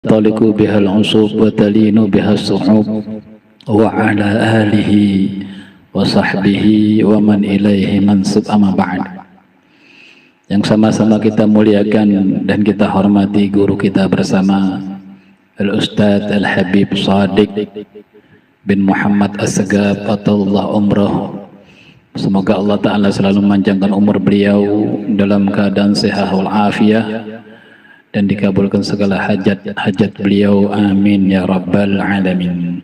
تطلق بها العصوب وتلين بها الصحوب وعلى آله وصحبه ومن إليه منسub amma ba'd. Yang sama-sama kita muliakan dan kita hormati guru kita bersama Al-Ustadz Al-Habib Shadiq bin Muhammad As-Segaf Atullah umrah. Semoga Allah Ta'ala selalu memanjangkan umur beliau dalam keadaan sehat walafiat dan dikabulkan segala hajat beliau, amin ya rabbal alamin.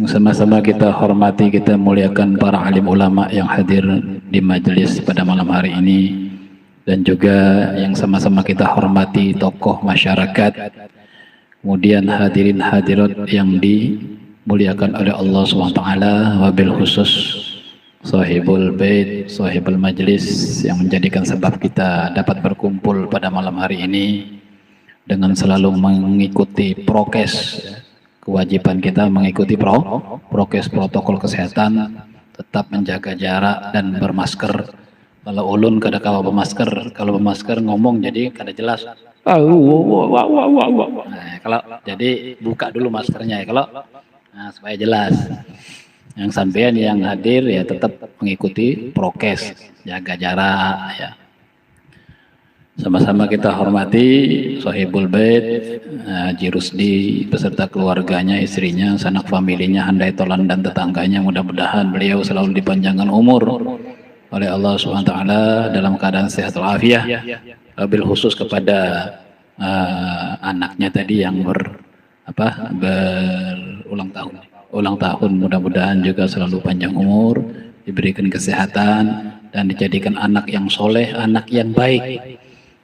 Sama-sama kita hormati, kita muliakan para alim ulama yang hadir di majelis pada malam hari ini, dan juga yang sama-sama kita hormati tokoh masyarakat, kemudian hadirin hadirat yang dimuliakan oleh Allah SWT, wabil khusus sahibul bait, sahibul majlis yang menjadikan sebab kita dapat berkumpul pada malam hari ini dengan selalu mengikuti prokes. Kewajiban kita mengikuti prokes protokol kesehatan, tetap menjaga jarak dan bermasker. Kalau ulun kada kawa bermasker, kalau bermasker ngomong jadi kada jelas. Nah, kalau jadi buka dulu maskernya ya, kalau supaya jelas. Yang sampean yang hadir ya tetap mengikuti prokes, jaga jarak ya. Sama-sama kita hormati Sahibul Bait Haji Rusdi beserta keluarganya, istrinya, sanak familinya, handai tolan dan tetangganya. Mudah-mudahan beliau selalu dipanjangkan umur oleh Allah SWT dalam keadaan sehat walafiat. Wabil khusus kepada anaknya tadi yang berulang tahun, mudah-mudahan juga selalu panjang umur, diberikan kesehatan dan dijadikan anak yang soleh, anak yang baik.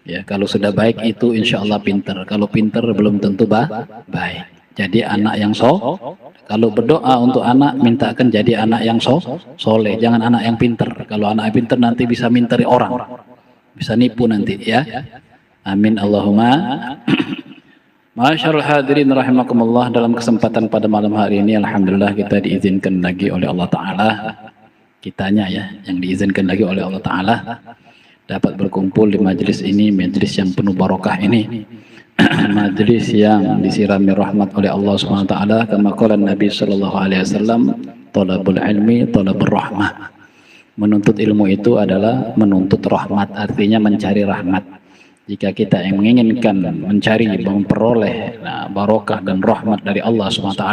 Ya, kalau sudah baik itu insya Allah pinter. Kalau pinter belum tentu baik. Jadi anak yang kalau berdoa untuk anak, mintakan jadi anak yang soleh, jangan anak yang pinter. Kalau anak yang pinter nanti bisa minteri orang, bisa nipu nanti ya. Amin Allahumma. Masyaallah hadirin rahimakumullah, dalam kesempatan pada malam hari ini alhamdulillah kita diizinkan lagi oleh Allah Ta'ala, kitanya ya yang diizinkan lagi oleh Allah Ta'ala dapat berkumpul di majelis ini, majelis yang penuh barokah ini, majelis yang disirami rahmat oleh Allah SWT. Kama qala Nabi sallallahu alaihi wasallam, talabul ilmi talabur rahmah. Menuntut ilmu itu adalah menuntut rahmat, artinya mencari rahmat. Jika kita yang menginginkan mencari, memperoleh barokah dan rahmat dari Allah SWT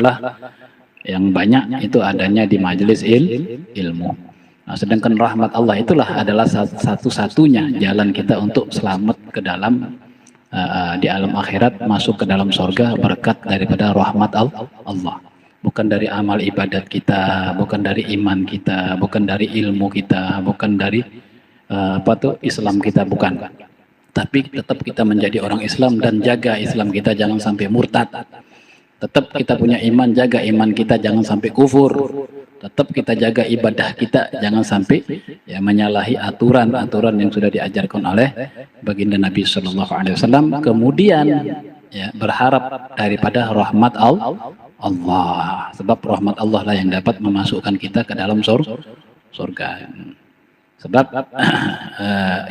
yang banyak, itu adanya di majelis ilmu. Nah, sedangkan rahmat Allah itulah adalah satu-satunya jalan kita untuk selamat ke dalam di alam akhirat, masuk ke dalam surga berkat daripada rahmat Allah. Bukan dari amal ibadat kita, bukan dari iman kita, bukan dari ilmu kita, bukan dari Islam kita, bukan. Tapi tetap kita menjadi orang Islam dan jaga Islam kita jangan sampai murtad. Tetap kita punya iman, jaga iman kita jangan sampai kufur. Tetap kita jaga ibadah kita jangan sampai ya menyalahi aturan-aturan yang sudah diajarkan oleh baginda Nabi Sallallahu Alaihi Wasallam. Kemudian ya berharap daripada rahmat Allah, sebab rahmat Allah lah yang dapat memasukkan kita ke dalam surga. Sebab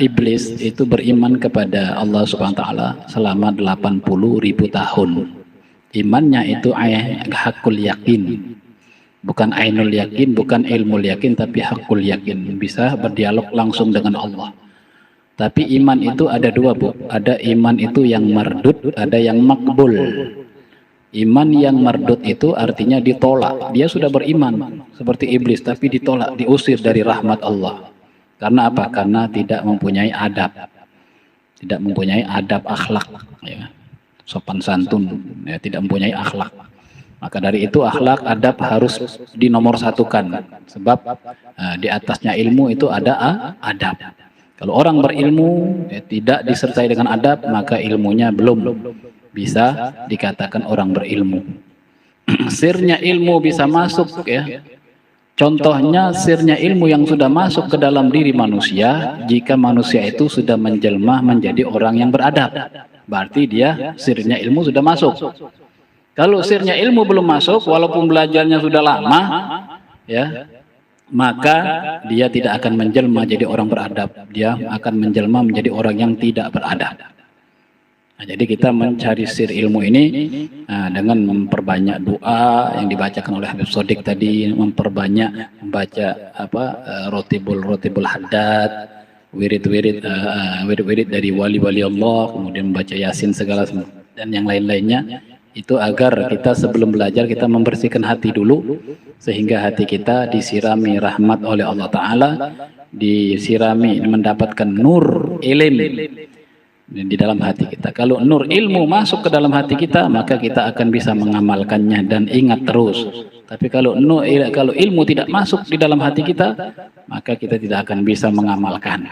iblis itu beriman kepada Allah Subhanahu Wa Taala selama 80.000 tahun. Imannya itu hakul yakin. Bukan ainul yakin, bukan ilmu yakin, tapi hakul yakin. Bisa berdialog langsung dengan Allah. Tapi iman itu ada dua, Bu. Ada iman itu yang mardud, ada yang makbul. Iman yang mardud itu artinya ditolak. Dia sudah beriman seperti iblis, tapi ditolak, diusir dari rahmat Allah. Karena apa? Karena tidak mempunyai adab. Tidak mempunyai adab akhlak. Ya. Sopan santun, ya, tidak mempunyai akhlak. Maka dari itu akhlak, adab harus dinomorsatukan. Sebab di atasnya ilmu itu ada adab. Kalau orang berilmu tidak disertai dengan adab, maka ilmunya belum bisa dikatakan orang berilmu. Sirnya ilmu bisa masuk ya. Contohnya sirnya ilmu yang sudah masuk ke dalam diri manusia, jika manusia itu sudah menjelma menjadi orang yang beradab. Berarti dia sirnya ilmu sudah masuk. Kalau sirnya ilmu belum masuk, walaupun belajarnya sudah lama, ya, maka dia tidak akan menjelma jadi orang beradab. Dia akan menjelma menjadi orang yang tidak beradab. Nah, jadi kita mencari sir ilmu ini dengan memperbanyak doa yang dibacakan oleh Habib Sodik tadi, memperbanyak membaca rotibul haddad, wirid dari wali-wali Allah, kemudian membaca Yasin segala dan yang lain-lainnya, itu agar kita sebelum belajar kita membersihkan hati dulu, sehingga hati kita disirami rahmat oleh Allah Ta'ala, disirami mendapatkan nur ilim di dalam hati kita. Kalau nur ilmu masuk ke dalam hati kita, maka kita akan bisa mengamalkannya dan ingat terus. Tapi kalau ilmu tidak masuk di dalam hati kita, maka kita tidak akan bisa mengamalkan.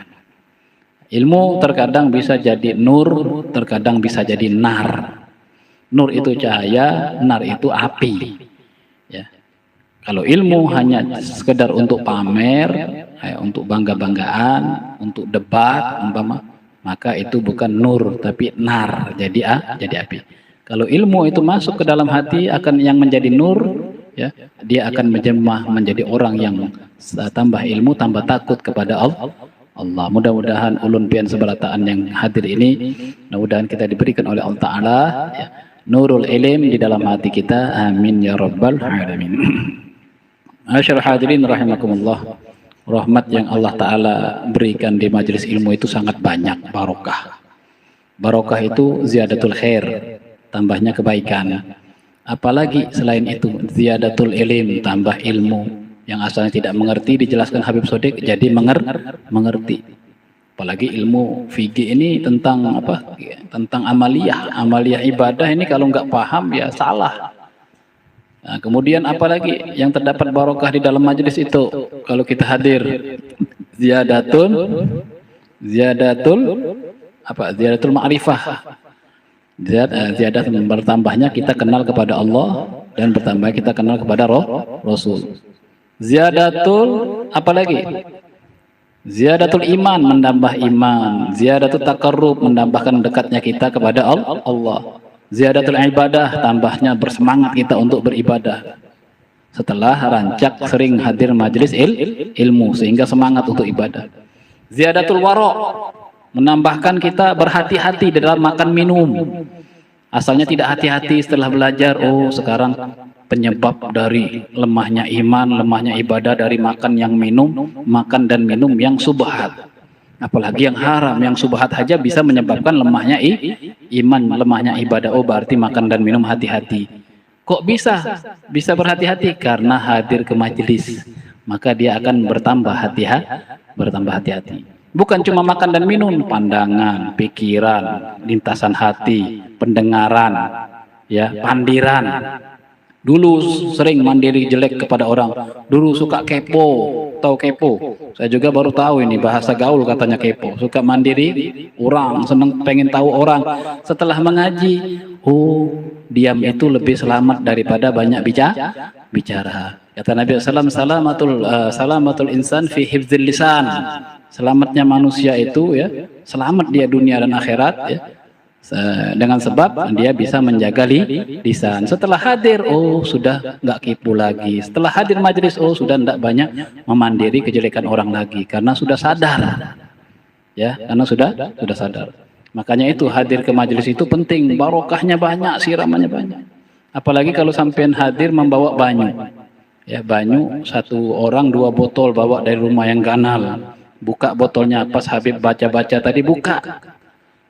Ilmu terkadang bisa jadi nur, terkadang bisa jadi nar. Nur itu cahaya, nar itu api. Ya. Kalau ilmu hanya sekedar untuk pamer, untuk bangga-banggaan, untuk debat, maka itu bukan nur tapi nar, jadi api. Kalau ilmu itu masuk ke dalam hati, akan yang menjadi nur, ya, dia akan menjemah menjadi orang yang tambah ilmu, tambah takut kepada Allah. Mudah-mudahan ulun pian seberataan yang hadir ini, mudah-mudahan kita diberikan oleh Allah Ta'ala, ya, nurul ilim di dalam hati kita. Amin ya rabbal alamin. Asyarul hadirin rahimakumullah. Rahmat yang Allah Ta'ala berikan di majelis ilmu itu sangat banyak, barokah. Barokah itu ziyadatul khair, tambahnya kebaikan. Apalagi selain itu, ziyadatul ilim, tambah ilmu. Yang asalnya tidak mengerti, dijelaskan Habib Sodik, jadi mengerti. Apalagi ilmu fikih ini tentang tentang amaliyah ibadah ini, kalau nggak paham ya salah. Nah, kemudian apalagi yang terdapat barokah di dalam majelis itu kalau kita hadir, ziyadatul ma'rifah, ziyadah bertambahnya kita kenal kepada Allah, dan bertambah kita kenal kepada Rasul. Ziyadatul apalagi, ziyadatul iman, menambah iman. Ziyadatul taqarrub, menambahkan dekatnya kita kepada Allah. Ziyadatul ibadah, tambahnya bersemangat kita untuk beribadah. Setelah rancak sering hadir majelis ilmu, sehingga semangat untuk ibadah. Ziyadatul wara', menambahkan kita berhati-hati dalam makan minum. Asalnya tidak hati-hati, setelah belajar, oh sekarang penyebab dari lemahnya iman, lemahnya ibadah dari makan dan minum yang subhat. Apalagi yang haram, yang subhat saja bisa menyebabkan lemahnya iman, lemahnya ibadah. Oh berarti makan dan minum hati-hati. Kok bisa berhati-hati? Karena hadir ke majelis, maka dia akan bertambah hati-hati. Bukan cuma makan dan minum, pandangan, pikiran, lintasan hati, pendengaran, ya, pandiran. Dulu sering mandiri jelek kepada orang, dulu suka kepo, tahu kepo? Saya juga baru tahu ini bahasa gaul katanya kepo, suka mandiri orang, seneng pengen tahu orang. Setelah mengaji, oh diam itu lebih selamat daripada banyak bicara. Kata Nabi SAW, salamatul insan fi hifdzil lisan. Selamatnya manusia itu, ya, selamat dia dunia dan akhirat, ya, dengan sebab dia bisa menjaga lisan. Setelah hadir, oh sudah nggak kipu lagi. Setelah hadir majelis, oh sudah tidak banyak memandiri kejelekan orang lagi, karena sudah sadar, ya, karena sudah sadar. Makanya itu hadir ke majelis itu penting, barokahnya banyak, siramannya banyak. Apalagi kalau sampean hadir membawa banyu, ya, banyu 1 orang 2 botol bawa dari rumah yang ganal. Buka botolnya pas Habib baca-baca tadi, buka.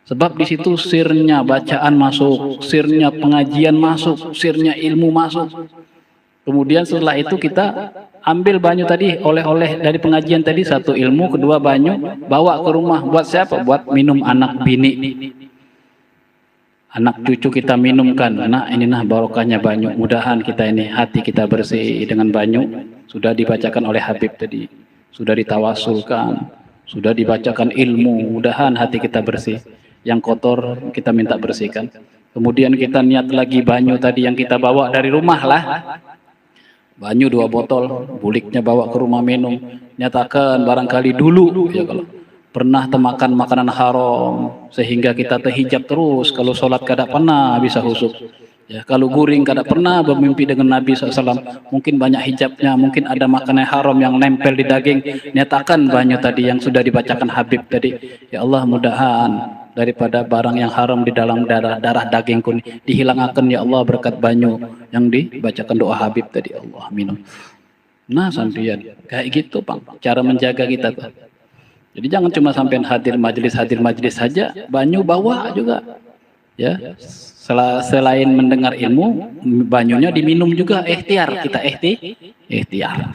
Sebab di situ sirnya bacaan masuk, sirnya pengajian masuk, sirnya ilmu masuk. Kemudian setelah itu kita ambil banyu tadi, oleh-oleh dari pengajian tadi, 1 ilmu, 2 banyu, bawa ke rumah. Buat siapa? Buat minum anak bini. Anak cucu kita minumkan. Nah ini barokahnya banyu. Mudahan kita ini hati kita bersih dengan banyu. Sudah dibacakan oleh Habib tadi, sudah ditawasulkan, sudah dibacakan ilmu. Mudahan hati kita bersih. Yang kotor kita minta bersihkan. Kemudian kita niat lagi banyu tadi yang kita bawa dari rumah lah. Banyu 2 botol, buliknya bawa ke rumah minum. Nyatakan barangkali dulu, ya, kalau pernah temakan makanan haram sehingga kita terhijab terus. Kalau sholat kada pernah bisa husuk. Ya, kalau guring kada pernah bermimpi dengan Nabi SAW. Mungkin banyak hijabnya, mungkin ada makanan haram yang nempel di daging. Nyatakan banyu tadi yang sudah dibacakan Habib tadi. Ya Allah, mudahan daripada barang yang haram di dalam darah dagingku dihilangakan ya Allah berkat banyu yang dibacakan doa Habib tadi. Allah minum. Nah sampean kayak gitu Bang cara menjaga kita tuh. Jadi jangan cuma sampean hadir majelis saja, banyu bawa juga ya. Selain mendengar ilmu, banyunya diminum juga, ikhtiar kita ikhtiar.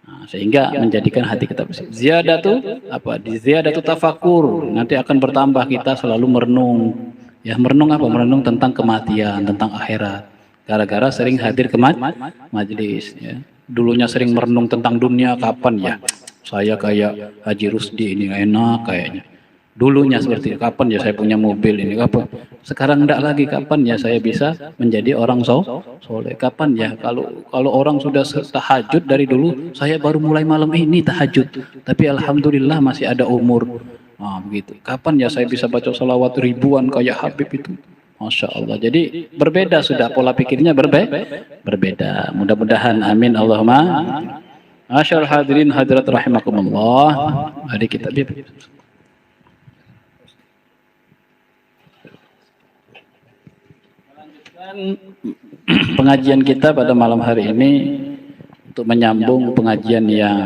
Nah, sehingga menjadikan hati kita bersih. Ziyadatu apa? Ziyadatu tafakur. Nanti akan bertambah kita selalu merenung. Ya merenung apa? Merenung tentang kematian, tentang akhirat. Gara-gara sering hadir ke majelis. Ya. Dulunya sering merenung tentang dunia, kapan ya? Saya kayak Haji Rusdi ini enak kayaknya. Dulunya seperti kapan ya saya punya mobil ini apa? Sekarang enggak lagi kapan ya saya bisa menjadi orang soleh? Kapan ya kalau orang sudah tahajud dari dulu saya baru mulai malam ini tahajud. Tapi alhamdulillah masih ada umur. Nah, begitu. Kapan ya saya bisa baca salawat ribuan kayak Habib itu? Masya Allah. Jadi berbeda sudah pola pikirnya berbeda. Mudah-mudahan amin Allahumma. Masyaallah hadirin hadirat rahimakumullah. Mari kita pengajian kita pada malam hari ini untuk menyambung pengajian yang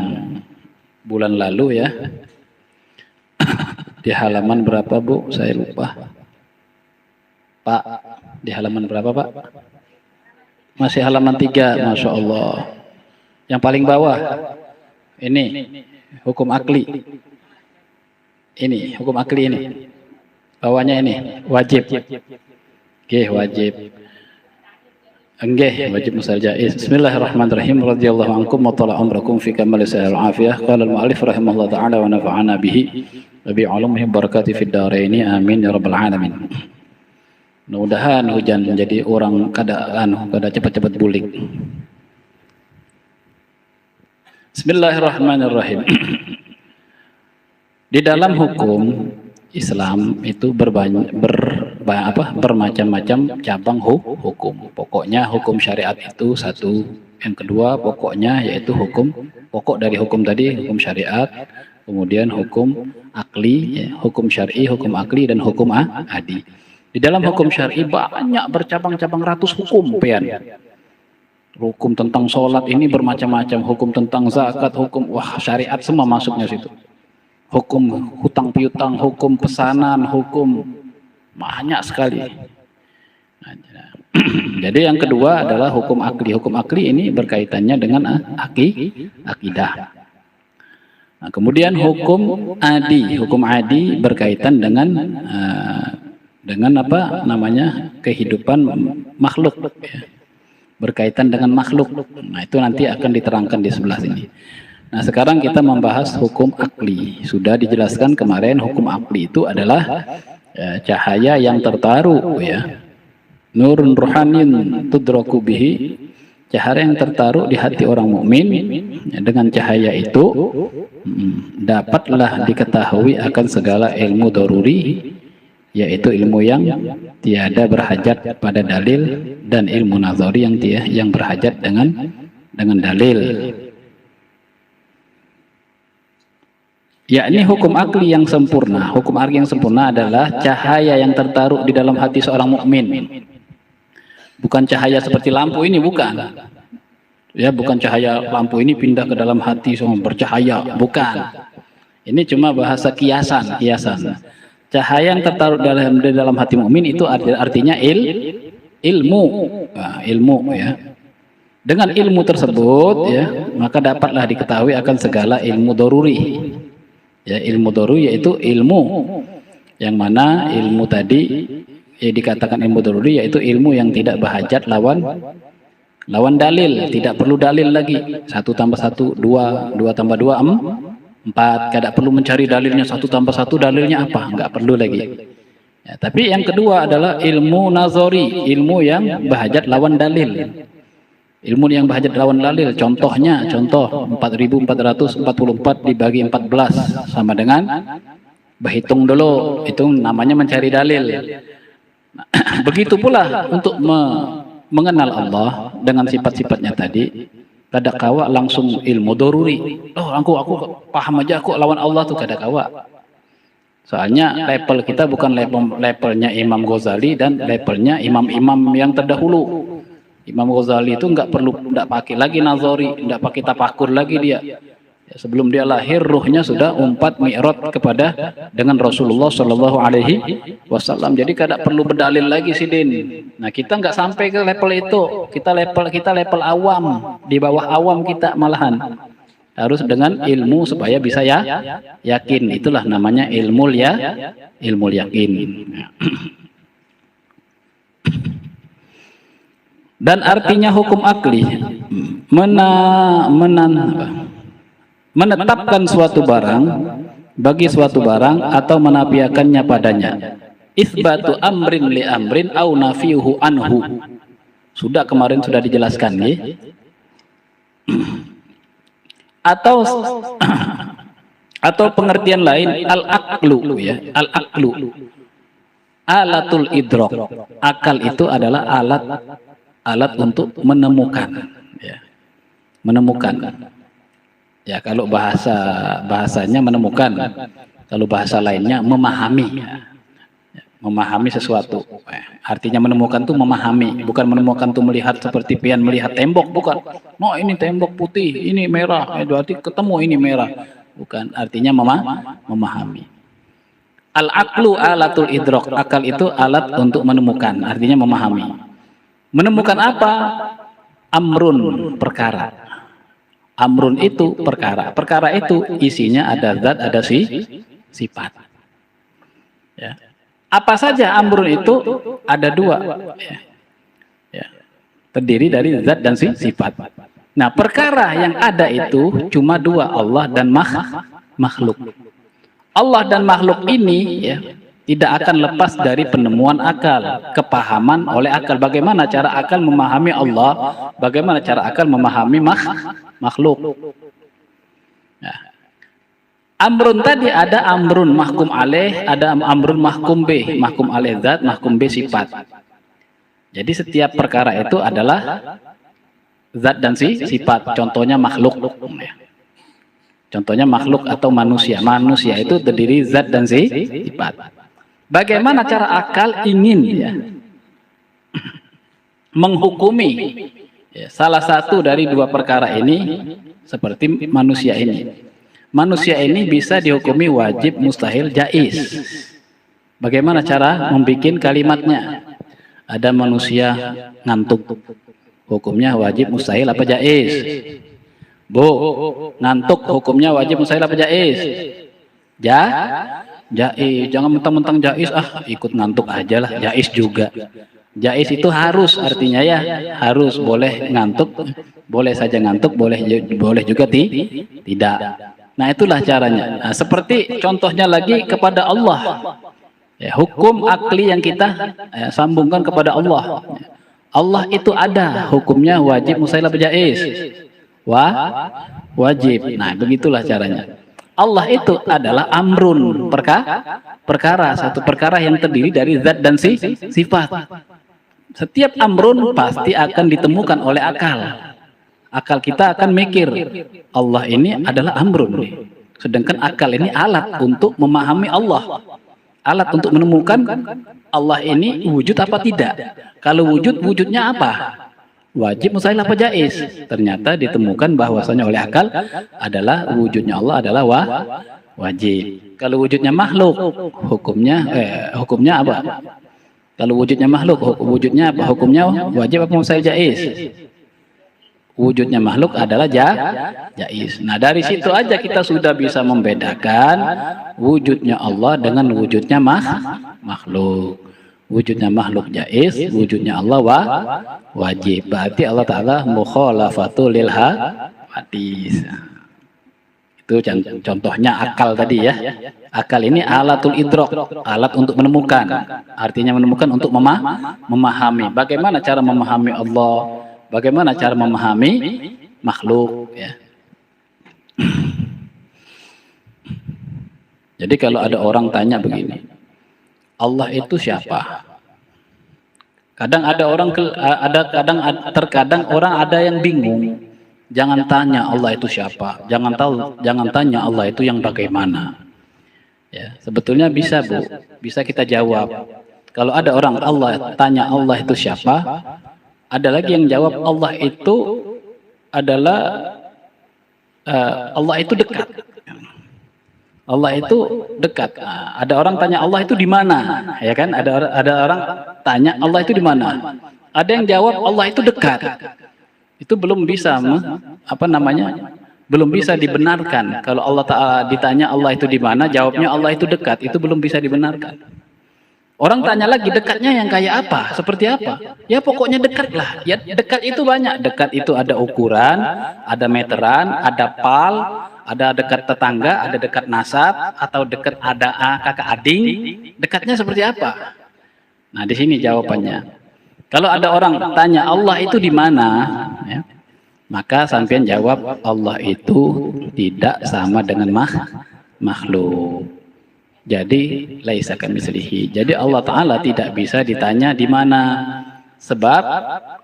bulan lalu ya. Di halaman berapa Bu? Saya lupa. Pak, di halaman berapa Pak? Masih halaman 3, Masya Allah. Yang paling bawah ini hukum akli. Ini hukum akli ini. Bawahnya ini wajib. Oke, wajib. Enggak, wajib musal jaiz. Bismillahirrahmanirrahim. Radhiyallahu ankum wa tala umrakum fi kamal sihhati wal afiyah. Qala al-mu'allif rahimahullah ta'ala wa nafa'ana bihi wa bi 'ulumihi barakati fid dharain. Amin ya rabbal alamin. Mudah-mudahan hujan menjadi orang kada cepat-cepat bulik. Bismillahirrahmanirrahim. Di dalam hukum Islam itu bermacam-macam cabang hukum. Pokoknya hukum syariat itu satu. Yang kedua pokoknya yaitu pokok dari hukum tadi hukum syariat. Kemudian hukum akli, hukum syar'i, hukum akli dan hukum adi. Di dalam hukum syar'i banyak bercabang-cabang ratus hukum, pian. Hukum tentang sholat ini bermacam-macam, hukum tentang zakat, hukum syariat semua masuknya situ. Hukum hutang piutang, hukum pesanan, hukum banyak sekali. Jadi yang kedua adalah hukum akli. Hukum akli ini berkaitannya dengan akidah. Nah, kemudian hukum adi. Hukum adi berkaitan dengan apa namanya kehidupan makhluk. Ya. Berkaitan dengan makhluk. Nah itu nanti akan diterangkan di sebelah sini. Nah sekarang kita membahas hukum akli. Sudah dijelaskan kemarin hukum akli itu adalah cahaya yang tertaruh ya. Nurun ruhanin tudraku bihi. Cahaya yang tertaruh di hati orang mukmin ya, dengan cahaya itu dapatlah diketahui akan segala ilmu daruri, yaitu ilmu yang tiada berhajat pada dalil dan ilmu nazari yang berhajat dengan dalil. Yakni hukum akli yang sempurna. Hukum akli yang sempurna adalah cahaya yang tertaruh di dalam hati seorang mukmin. Bukan cahaya seperti lampu ini, bukan. Ya, bukan cahaya lampu ini pindah ke dalam hati semua bercahaya, bukan. Ini cuma bahasa kiasan. Cahaya yang tertaruh di dalam hati mukmin itu artinya ilmu. Nah, ilmu ya. Dengan ilmu tersebut ya, maka dapatlah diketahui akan segala ilmu daruri. Ya, ilmu daruri yaitu ilmu yang mana ilmu tadi dikatakan ilmu daruri yaitu ilmu yang tidak berhajat lawan dalil, tidak perlu dalil lagi. 1 tambah 1 2, 2 tambah 2 4, tidak perlu mencari dalilnya 1 tambah 1 dalilnya apa, enggak perlu lagi. Ya, tapi yang kedua adalah ilmu nazari, ilmu yang berhajat lawan dalil. Ilmu yang berhajat lawan dalil, contoh 4444 dibagi 14 sama dengan berhitung dulu, itu namanya mencari dalil. Nah, begitu pula untuk mengenal Allah dengan sifat-sifatnya tadi, kada kawa langsung ilmu daruri. Oh, aku paham aja aku lawan Allah tuh kada kawa. Soalnya level kita bukan levelnya Imam Ghazali dan levelnya imam-imam yang terdahulu. Imam Ghazali itu nggak pakai lagi nazari, nggak pakai tafakur lagi dia. Ya, sebelum dia lahir, ruhnya sudah umpat mi'raj kepada dengan Rasulullah Shallallahu Alaihi Wasallam. Jadi tidak perlu berdalil lagi sidin. Nah kita nggak sampai ke level itu. Kita level awam, di bawah awam kita malahan. Harus dengan ilmu supaya bisa yakin. Itulah namanya ilmu yakin. Dan artinya hukum akli menetapkan suatu barang bagi suatu barang atau menafikannya padanya. Isbatu amrin li amrin au nafiuhu anhu. Sudah kemarin sudah dijelaskan nih. Atau pengertian lain al-aqlu ya, al-aqlu alatul idrok. Akal itu adalah alat untuk menemukan ya. Menemukan. Ya kalau bahasanya menemukan. Kalau bahasa lainnya memahami. Memahami sesuatu. Artinya menemukan tuh memahami, bukan menemukan tuh melihat seperti pian melihat tembok, bukan. No, ini tembok putih, ini merah, berarti ketemu ini merah. Bukan, artinya memahami. Al-aqlu alatul idrok. Akal itu alat untuk menemukan, artinya memahami. Menemukan apa? Amrun, perkara. Amrun itu perkara. Perkara itu isinya ada zat, ada sifat. Ya. Apa saja amrun itu? Ada dua. Ya. Terdiri dari zat dan sifat. Nah, perkara yang ada itu cuma dua, Allah dan makhluk. Allah dan makhluk ini ya, tidak akan lepas dari penemuan akal, kepahaman oleh akal. Bagaimana cara akal memahami Allah? Bagaimana cara akal memahami makhluk? Ya. Amrun tadi ada amrun mahkum alaih, ada amrun mahkum bih, mahkum alaih zat, mahkum bih sifat. Jadi setiap perkara itu adalah zat dan sifat. Contohnya makhluk. Contohnya makhluk atau manusia. Manusia itu terdiri zat dan sifat. Bagaimana cara akal ingin ya, menghukumi ya, salah satu dari dua perkara ini seperti manusia ini. Manusia ini bisa dihukumi wajib, mustahil, jaiz. Bagaimana cara membuat kalimatnya? Ada manusia ngantuk. Hukumnya wajib, mustahil, apa jaiz? Bu, ngantuk hukumnya wajib, mustahil, apa jaiz? Jaiz. Jangan mentang-mentang jaiz, ikut ngantuk aja lah. Jaiz juga. Jaiz itu harus, artinya ya harus, boleh ngantuk, boleh saja ngantuk, boleh juga tidak. Nah itulah caranya. Nah, seperti contohnya lagi kepada Allah. Ya, hukum akli yang kita sambungkan kepada Allah. Allah itu ada hukumnya wajib, mustahil, apa jaiz? Wajib. Nah begitulah caranya. Allah itu adalah amrun, perkara, satu perkara yang terdiri dari zat dan sifat. Setiap amrun pasti akan ditemukan oleh akal. Akal kita akan mikir, Allah ini adalah amrun. Sedangkan akal ini alat untuk memahami Allah. Alat untuk menemukan Allah ini wujud apa tidak. Kalau wujud, wujudnya apa? Wajib, mustahil, apa jaiz? Ternyata ditemukan bahwasanya oleh akal adalah wujudnya Allah adalah wajib. Kalau wujudnya makhluk, hukumnya apa? Kalau wujudnya makhluk, wujudnya apa? Hukumnya wajib apa mustahil, jaiz? Wujudnya makhluk adalah jaiz. Nah dari situ aja kita sudah bisa membedakan wujudnya Allah dengan wujudnya makhluk. Wujudnya makhluk jaiz, wujudnya Allah wajib. Berarti Allah Ta'ala mukhalafatul lil hadis. Itu contohnya akal tadi ya. Akal ini alatul idrok, alat untuk menemukan. Artinya menemukan untuk memahami. Bagaimana cara memahami Allah? Bagaimana cara memahami makhluk ya. Jadi kalau ada orang tanya begini, Allah itu siapa? Kadang ada orang terkadang orang ada yang bingung. Jangan tanya Allah itu siapa, jangan tanya Allah itu yang bagaimana. Ya, sebetulnya bisa Bu, bisa kita jawab. Kalau ada orang Allah tanya Allah itu siapa, ada lagi yang jawab Allah itu adalah Allah itu dekat. Allah itu dekat. Ada orang tanya Allah itu di mana, ya kan? Ada orang tanya Allah itu di mana. Ada yang jawab Allah itu dekat. Itu belum bisa, belum bisa dibenarkan. Kalau Allah Ta'ala ditanya Allah itu di mana, jawabnya Allah itu dekat. Itu belum bisa dibenarkan. Orang tanya lagi, dekatnya yang kayak apa? Seperti apa? Ya pokoknya dekat lah. Ya dekat itu banyak. Dekat itu ada ukuran, ada meteran, ada pal, ada dekat tetangga, ada dekat nasab, atau dekat ada kakak ading. Dekatnya seperti apa? Nah di sini jawabannya. Kalau ada orang tanya Allah itu di mana, ya, maka sampean jawab Allah itu tidak sama dengan makhluk. Jadi laisa kamitslihi. Jadi Allah Ta'ala tidak bisa ditanya di mana. Sebab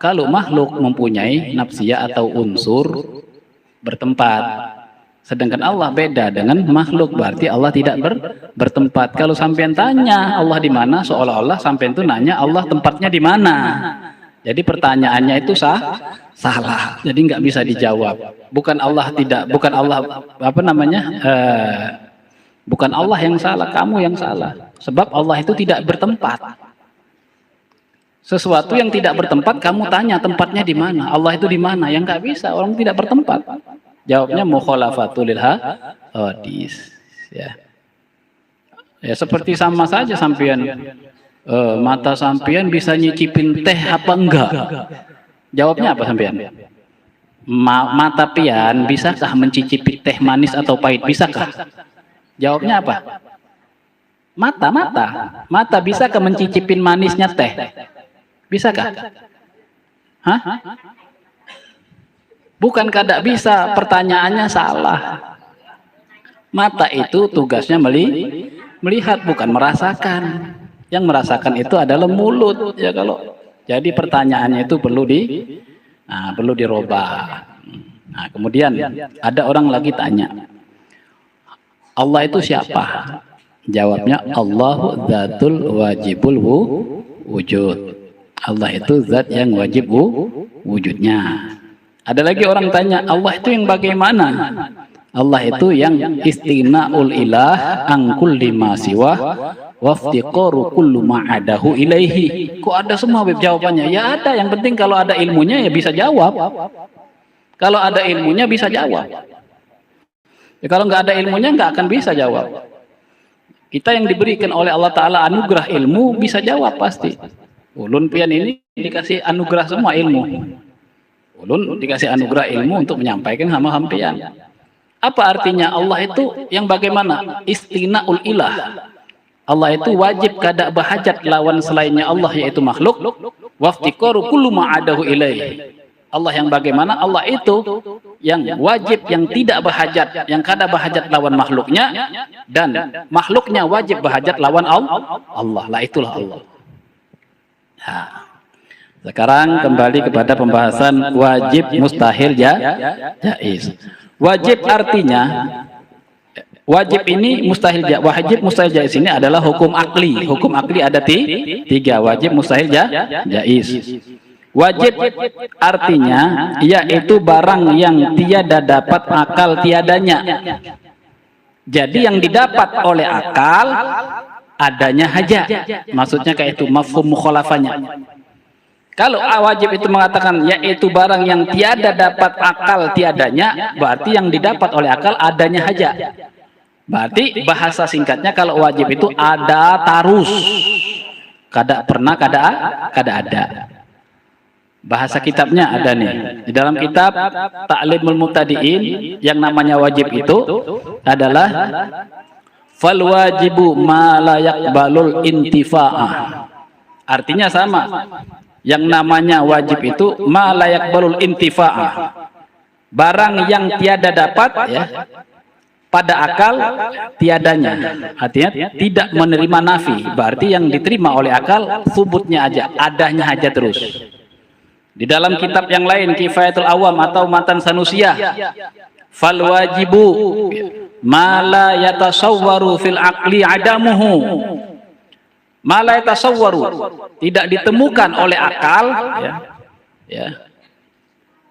kalau makhluk mempunyai nafsiyah atau unsur bertempat. Sedangkan Allah beda dengan makhluk, berarti Allah tidak bertempat. Kalau sampean tanya Allah di mana, seolah-olah sampean itu nanya Allah tempatnya di mana. Jadi pertanyaannya itu salah. Jadi nggak bisa dijawab. Bukan Allah bukan Allah bukan Allah yang salah, kamu yang salah. Sebab Allah itu tidak bertempat. Sesuatu yang tidak bertempat, kamu tanya tempatnya di mana? Allah itu di mana? Yang nggak bisa, orang tidak bertempat. Jawabnya mukhalafatul hadis. Ya, seperti sama saja sampean. Mata sampean bisa nyicipin teh apa enggak? Jawabnya apa sampean? Mata pian bisakah mencicipi teh manis atau pahit? Bisakah? Jawabnya apa? Mata bisakah mencicipin manisnya teh? Bisakah? Hah? Bukan kada bisa, pertanyaannya salah. Mata itu tugasnya melihat, bukan merasakan. Yang merasakan itu adalah mulut. Ya kalau jadi pertanyaannya itu perlu dirubah. Nah, kemudian ada orang lagi tanya, Allah itu siapa? Jawabnya Allahu dzatul wajibul wujud. Allah itu zat yang wajib wujudnya. Ada lagi orang tanya, Allah itu yang bagaimana? Allah itu yang istighna'ul ilah an kulli ma siwa waftiqaru kullu ma adahu ilaihi. Kok ada semua jawabannya? Ya ada, yang penting kalau ada ilmunya ya bisa jawab. Kalau ada ilmunya bisa jawab. Ya, kalau nggak ada ilmunya nggak akan bisa jawab. Kita yang diberikan oleh Allah Ta'ala anugerah ilmu bisa jawab pasti. Ulun pian ini dikasih anugerah semua ilmu. Ulun dikasih anugerah ilmu untuk menyampaikan sama hampian. Apa artinya Allah itu yang bagaimana? Istighna'ul ilah. Allah itu wajib kada bahajat lawan selainnya Allah, yaitu makhluk. Waftiqaru kullu ma'adahu ilaih. Allah yang bagaimana? Allah itu yang wajib, yang tidak bahajat, yang kada bahajat lawan makhluknya, dan makhluknya wajib bahajat lawan Allah. Lah itulah Allah. Nah, sekarang kembali kepada pembahasan wajib, mustahil, jaiz. Wajib artinya, wajib ini mustahil, wajib mustahil jaiz ini adalah hukum akli. Hukum akli ada tiga, wajib, mustahil, jaiz. Wajib artinya yaitu barang yang tiada dapat akal tiadanya. Jadi yang didapat oleh akal adanya haja. Maksudnya kayak itu mafhum mukhalafahnya. Kalau wajib itu mengatakan yaitu barang yang tiada dapat akal tiadanya, berarti yang didapat oleh akal adanya haja. Berarti bahasa singkatnya kalau wajib itu ada tarus. Kada pernah, kada ada. Bahasa kitabnya ada nih. Di dalam kitab Ta'limul Mubtadi'in yang namanya wajib itu adalah fal wajibu ma la yaqbalul intifa'ah. Artinya sama. Yang namanya wajib itu ma la yaqbalul intifa'ah. Barang yang tiada dapat ya pada akal tiadanya. Artinya tidak menerima nafi. Berarti yang diterima oleh akal subutnya aja, adanya aja terus. Di dalam kitab yang lain Kifayatul Awam atau Matan Sanusiyah, fal wajibu ma la yatasawwaru fil aqli adamuhu. Ma la yatasawwaru, tidak ditemukan oleh akal, ya.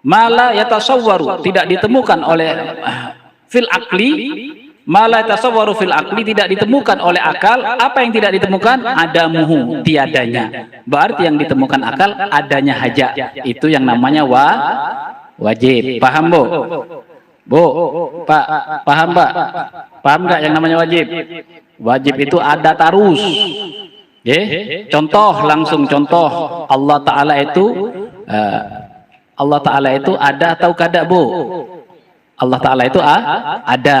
Ma la yatasawwaru, tidak ditemukan oleh fil aqli. Ma la yatasawwaru fil aqli, tidak ditemukan oleh akal. Apa yang tidak ditemukan? Adamuhu, tiadanya. Berarti yang ditemukan akal adanya haja. Itu yang namanya wajib. Paham, Bu? Bu, Pak, paham, Pak? Paham nggak yang namanya wajib? Wajib itu ada tarus. Contoh, langsung contoh. Allah Ta'ala itu ada atau kada, Bu? Allah Ta'ala itu ada.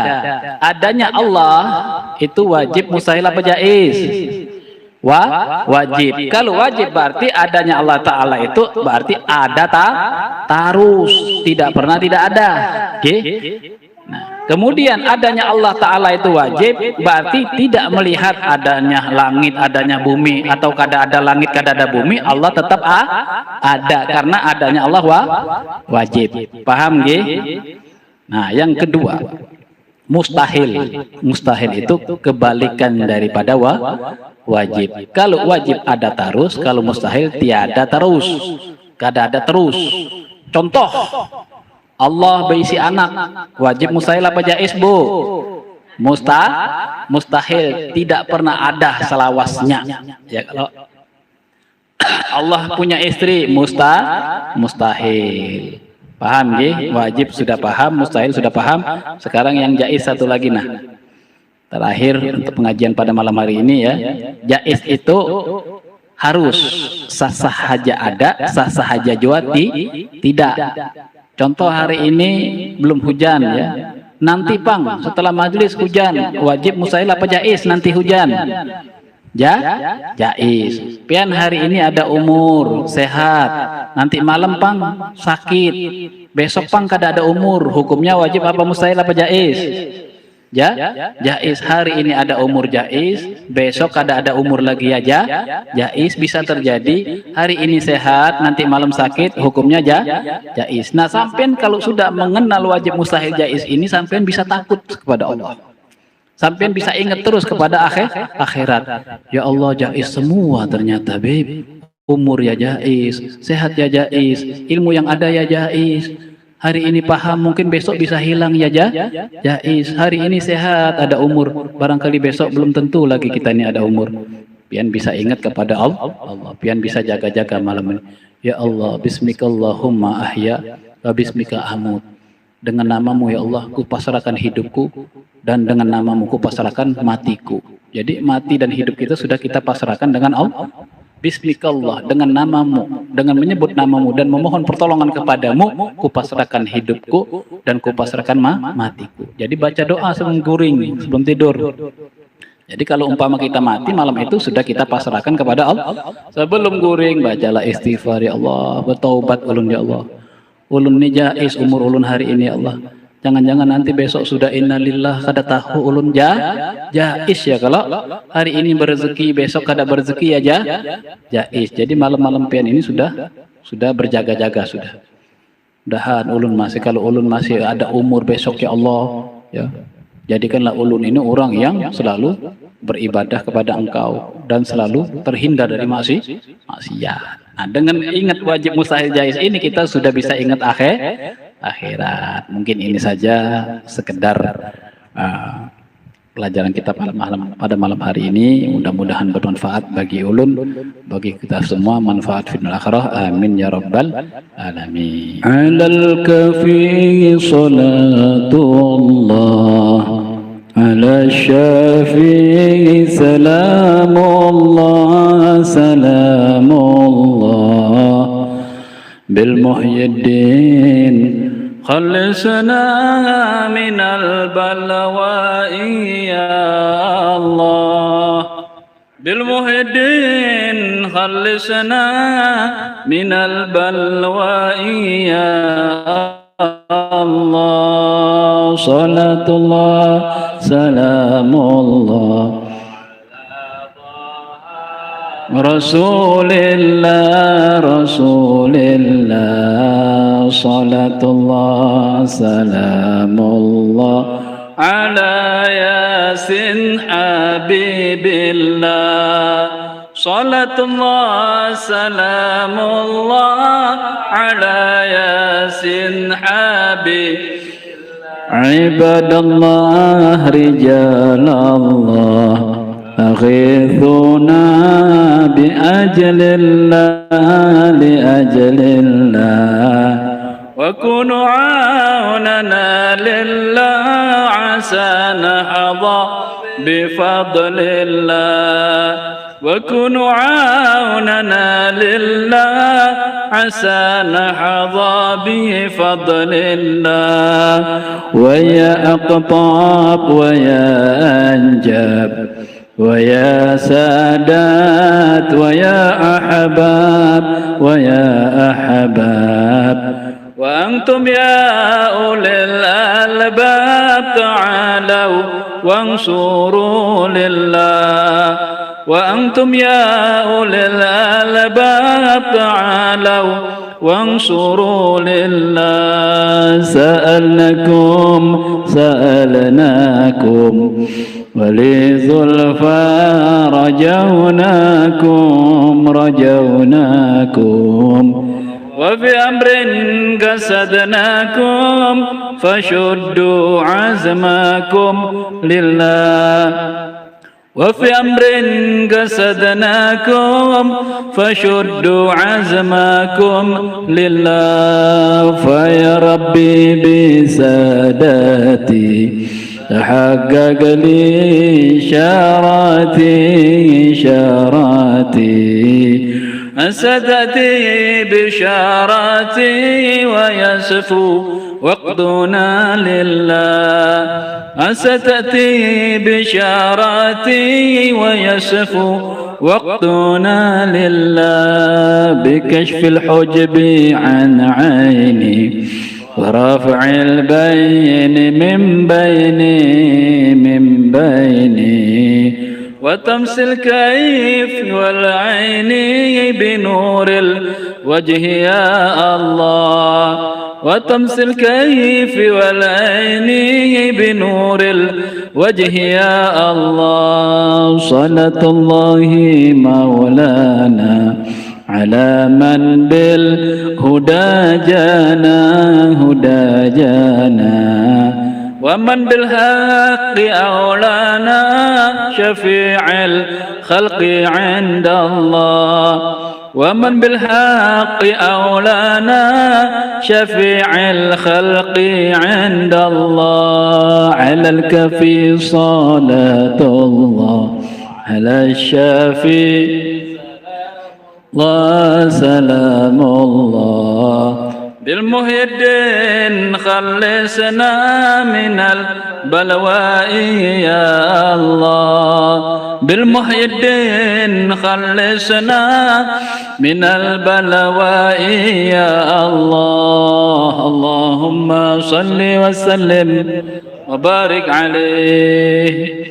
Adanya Allah itu wajib, mustahil apa jaiz? Wajib. Kalau wajib berarti adanya Allah Ta'ala itu berarti ada tarus, tidak pernah tidak ada. Nah, kemudian adanya Allah Ta'ala itu wajib berarti tidak melihat adanya langit, adanya bumi, atau kada ada langit, kada ada bumi, Allah tetap ada karena adanya Allah wajib. Paham nggih? Nah, yang kedua, mustahil. Mustahil itu kebalikan daripada wajib. Kalau wajib ada tarus, kalau mustahil tiada tarus, kada ada terus. Contoh, Allah berisi anak, wajib mustahil apa jaiz, Bu? Mustahil, tidak pernah ada selawasnya. Ya, kalau Allah punya istri, mustahil. Paham nggih? Wajib sudah paham, mustahil sudah paham. Sekarang yang jaiz satu lagi, nah. Terakhir untuk pengajian pada malam hari ini ya. Jaiz itu harus sah-sah saja ada, sah-sah saja juga tidak. Contoh hari ini belum hujan ya. Nanti Pang, setelah majelis hujan, wajib mustahil apa jaiz nanti hujan? Jaiz. Pian hari ini ada umur, sehat. Nanti malam Pang sakit. Besok Pang kada ada umur, hukumnya wajib apa mustahil apa jaiz? Jaiz. Hari ini ada umur jaiz, besok kada ada umur lagi ya jaiz. Bisa terjadi hari ini sehat, nanti malam sakit, hukumnya jaiz. Nah, sampean kalau sudah mengenal wajib mustahil jaiz ini, sampean bisa takut kepada Allah. Sampean bisa ingat terus kepada akhirat. Ya Allah, jaiz semua ternyata, Beb. Umur ya jaiz, sehat ya jaiz, ilmu yang ada ya jaiz. Hari ini paham, mungkin besok bisa hilang ya jaiz. Hari ini sehat, ada umur, barangkali besok belum tentu lagi kita ini ada umur. Pian bisa ingat kepada Allah. Pian bisa jaga-jaga malam ini. Ya Allah, bismikallahumma ahya wa bismika amut. Dengan namamu ya Allah, ku pasrahkan hidupku, dan dengan namamu ku pasrahkan matiku. Jadi mati dan hidup kita sudah kita pasrahkan dengan Allah. Bismikallah, dengan namamu, dengan menyebut namamu dan memohon pertolongan kepadamu, ku pasrahkan hidupku dan ku pasrahkan matiku. Jadi baca doa sebelum guring, sebelum tidur. Jadi kalau umpama kita mati malam itu sudah kita pasrahkan kepada Allah. Sebelum guring bacalah istighfar, ya Allah, bertaubat ulun ya Allah. Ulun ni jaiz umur ulun hari ini ya Allah. Jangan-jangan nanti besok sudah innalillah kada tahu ulun jaiz ya, kalau hari ini berezeki besok kada berezeki ya jaiz. Jadi malam-malam pian ini sudah berjaga-jaga sudah. Mudahan ulun masih, kalau ulun masih ada umur besok ya Allah ya. Jadikanlah ulun ini orang yang selalu beribadah kepada Engkau dan selalu terhindar dari maksiat. Nah, dengan ingat wajib mustahil jaiz ini kita sudah bisa ingat akhirat. Mungkin ini saja sekedar pelajaran kita pada malam hari ini. Mudah-mudahan bermanfaat bagi ulun, bagi kita semua, manfaat fil akhirah. Amin ya rabbal alamin. Alal kafi salatullah ala syafi'i salamullah salamullah bil muhyiddin خلصنا من البلواء يا الله بالمهدين خلصنا من البلواء يا الله صلاة الله سلام الله رسول الله رسول الله صلاة الله سلام الله على ياسين حبيب الله صلاة الله سلام الله على ياسين حبيب عباد الله رجال الله أغيثونا بأجل الله لأجل الله وكونوا عوننا لله عسى نحظى بفضل الله وكونوا عوننا لله عسى نحظى بفضل الله ويا أقطاب ويا أنجاب ويا سادات ويا أحباب ويا أحباب وأنتم يا أولي الألباب تعالوا وانصروا لله وأنتم يا أولي الألباب تعالوا وانصروا لله سألناكم ولذلفى رجوناكم وفي أمر قصدناكم فشدوا عزمكم لله وفي أمر قصدناكم فشدوا عزمكم لله فيا ربي بساداتي تحقق لي شاراتي أسدتي بشاراتي ويسفو وقدنا لله أستأتي بشاراتي ويسفو وقتنا لله بكشف الحجب عن عيني ورفع البين من بيني وتمس الكيف والعين بنور الوجه يا الله وتمس الكيف والعين بنور الوجه يا الله صلاة الله مولانا على من بالهدى جانا ومن بالحق أولانا شفيع الخلق عند الله ومن بالحق أولانا شفيع الخلق عند الله على الكفي صلاة الله على الشافي وسلام الله بالمحي الدين خلصنا من البلواء يا الله بالمحي الدين خلصنا من البلواء يا الله اللهم صل وسلم وبارك عليه.